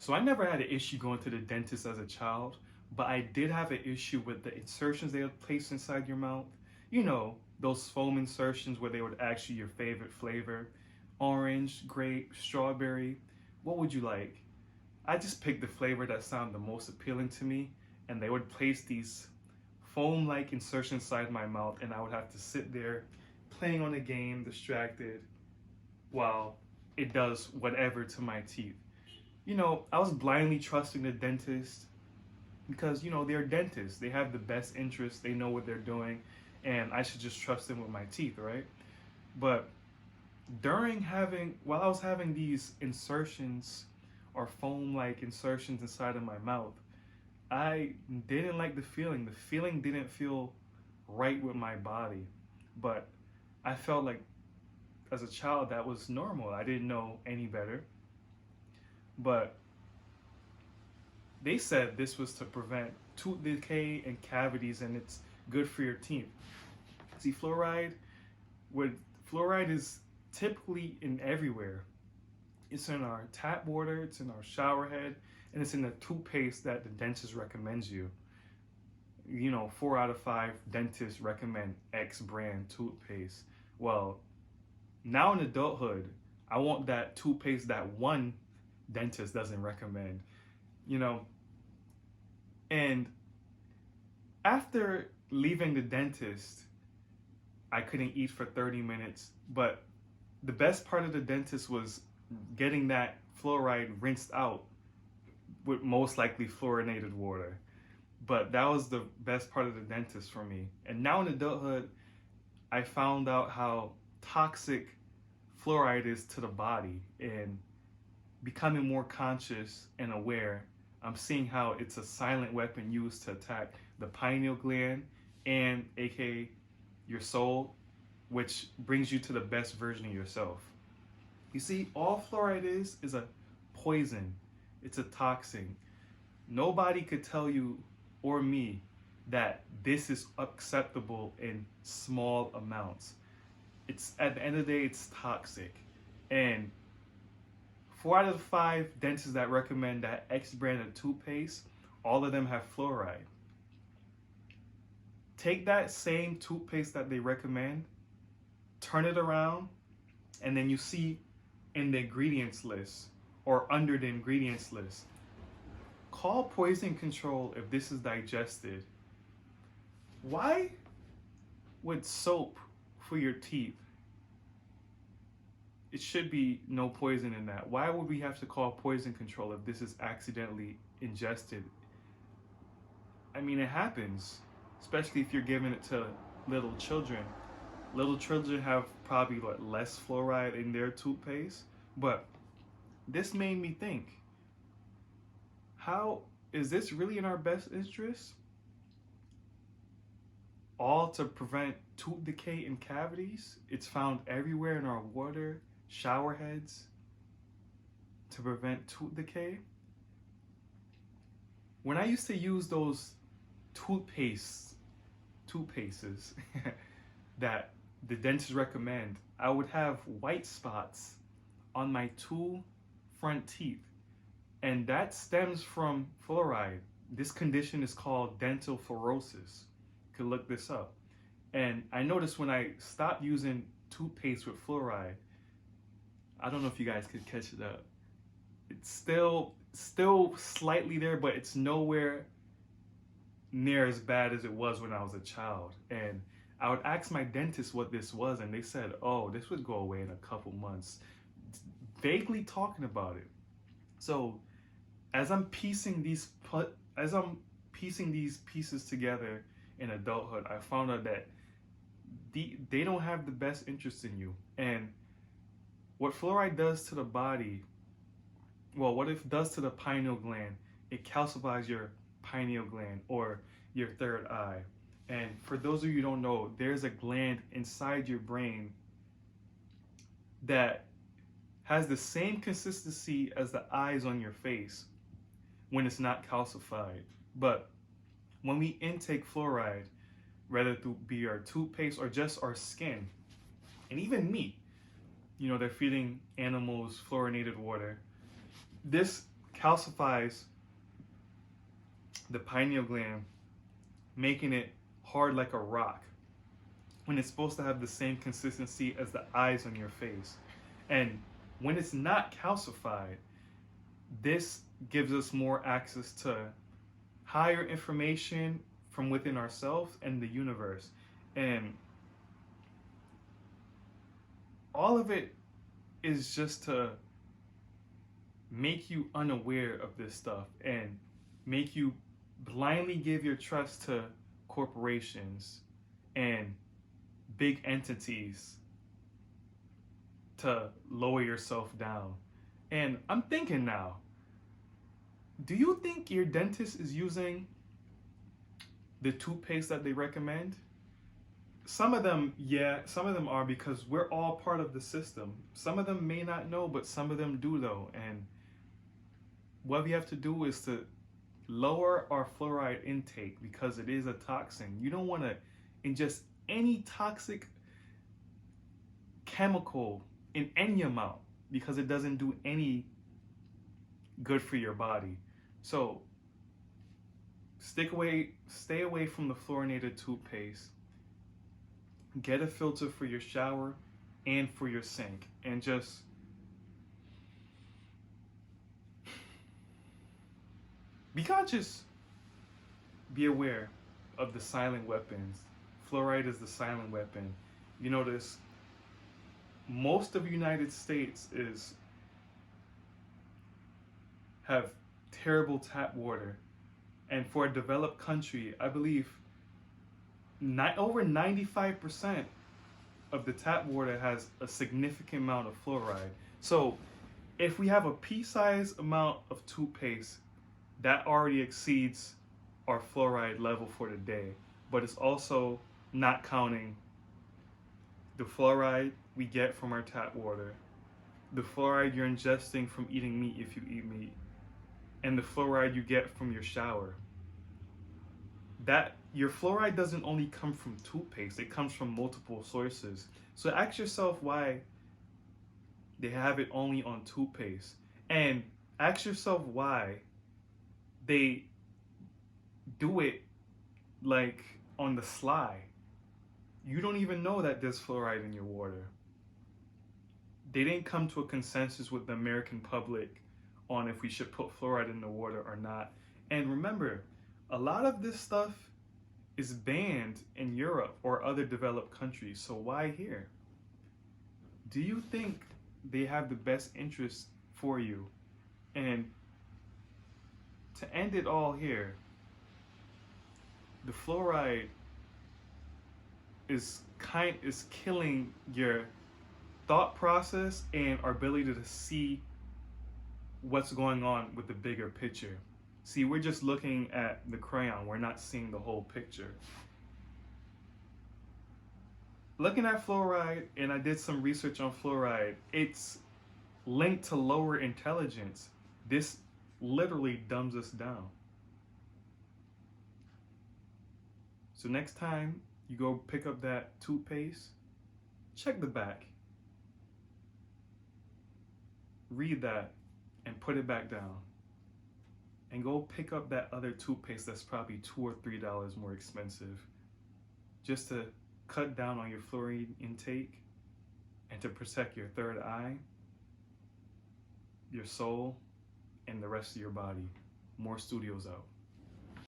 So I never had an issue going to the dentist as a child, but I did have an issue with the insertions they would place inside your mouth. You know, those foam insertions where they would ask you your favorite flavor, orange, grape, strawberry. What would you like? I just picked the flavor that sounded the most appealing to me, and they would place these foam-like insertions inside my mouth, and I would have to sit there playing on a game, distracted, while it does whatever to my teeth. You know, I was blindly trusting the dentist because, you know, they're dentists. They have the best interests, they know what they're doing, and I should just trust them with my teeth, right? But while I was having these insertions or foam like insertions inside of my mouth, I didn't like the feeling. The feeling didn't feel right with my body. But I felt like as a child that was normal. I didn't know any better. But they said this was to prevent tooth decay and cavities, and it's good for your teeth. See, fluoride is typically in everywhere. It's in our tap water, it's in our shower head, and it's in the toothpaste that the dentist recommends you. You know, 4 out of 5 dentists recommend X brand toothpaste. Well, now in adulthood, I want that toothpaste that one dentist doesn't recommend, you know. And after leaving the dentist, I couldn't eat for 30 minutes, but the best part of the dentist was getting that fluoride rinsed out with most likely fluorinated water. But that was the best part of the dentist for me. And now in adulthood, I found out how toxic fluoride is to the body, and becoming more conscious and aware, I'm seeing how it's a silent weapon used to attack the pineal gland and aka your soul, which brings you to the best version of yourself. You see, all fluoride is a poison. It's a toxin. Nobody could tell you or me that this is acceptable in small amounts. It's at the end of the day, it's toxic. And 4 out of 5 dentists that recommend that X brand of toothpaste, all of them have fluoride. Take that same toothpaste that they recommend, turn it around, and then you see in the ingredients list or under the ingredients list, call poison control if this is digested. Why would soap for your teeth, it should be no poison in that? Why would we have to call poison control if this is accidentally ingested? I mean, it happens, especially if you're giving it to little children. Little children have probably less fluoride in their toothpaste, but this made me think, how is this really in our best interest? All to prevent tooth decay and cavities. It's found everywhere in our water, shower heads, to prevent tooth decay. When I used to use those toothpastes that the dentists recommend, I would have white spots on my 2 front teeth, and that stems from fluoride. This condition is called dental fluorosis. You could look this up. And I noticed when I stopped using toothpaste with fluoride, I don't know if you guys could catch it up. It's still slightly there, but it's nowhere near as bad as it was when I was a child. And I would ask my dentist what this was, and they said, oh, this would go away in a couple months, vaguely talking about it. So as I'm piecing these pieces together in adulthood, I found out that they don't have the best interest in you. And what fluoride does to the body, well, what it does to the pineal gland, it calcifies your pineal gland or your third eye. And for those of you who don't know, there's a gland inside your brain that has the same consistency as the eyes on your face when it's not calcified. But when we intake fluoride, whether it be our toothpaste or just our skin, and even meat, you know, they're feeding animals fluorinated water, this calcifies the pineal gland, making it hard like a rock, when it's supposed to have the same consistency as the eyes on your face. And when it's not calcified, this gives us more access to higher information from within ourselves and the universe. And all of it is just to make you unaware of this stuff and make you blindly give your trust to corporations and big entities to lower yourself down. And I'm thinking now, do you think your dentist is using the toothpaste that they recommend? Some of them, yeah, some of them are, because we're all part of the system. Some of them may not know, but some of them do though. And what we have to do is to lower our fluoride intake, because it is a toxin. You don't want to ingest any toxic chemical in any amount, because it doesn't do any good for your body. So stay away from the fluorinated toothpaste. Get a filter for your shower and for your sink, and just be conscious. Be aware of the silent weapons. Fluoride is the silent weapon. You notice most of the United States have terrible tap water, and for a developed country, I believe over 95% of the tap water has a significant amount of fluoride. So if we have a pea-sized amount of toothpaste, that already exceeds our fluoride level for the day. But it's also not counting the fluoride we get from our tap water, the fluoride you're ingesting from eating meat if you eat meat, and the fluoride you get from your shower. That your fluoride doesn't only come from toothpaste, it comes from multiple sources. So ask yourself why they have it only on toothpaste, and ask yourself why they do it like on the sly. You don't even know that there's fluoride in your water. They didn't come to a consensus with the American public on if we should put fluoride in the water or not. And remember, a lot of this stuff is banned in Europe or other developed countries, so why here? Do you think they have the best interest for you? And to end it all here, the fluoride is killing your thought process and our ability to see what's going on with the bigger picture. See, we're just looking at the crayon. We're not seeing the whole picture. Looking at fluoride, and I did some research on fluoride, it's linked to lower intelligence. This literally dumbs us down. So next time you go pick up that toothpaste, check the back. Read that and put it back down. And go pick up that other toothpaste that's probably $2 or $3 more expensive, just to cut down on your fluoride intake and to protect your third eye, your soul, and the rest of your body. More studios out.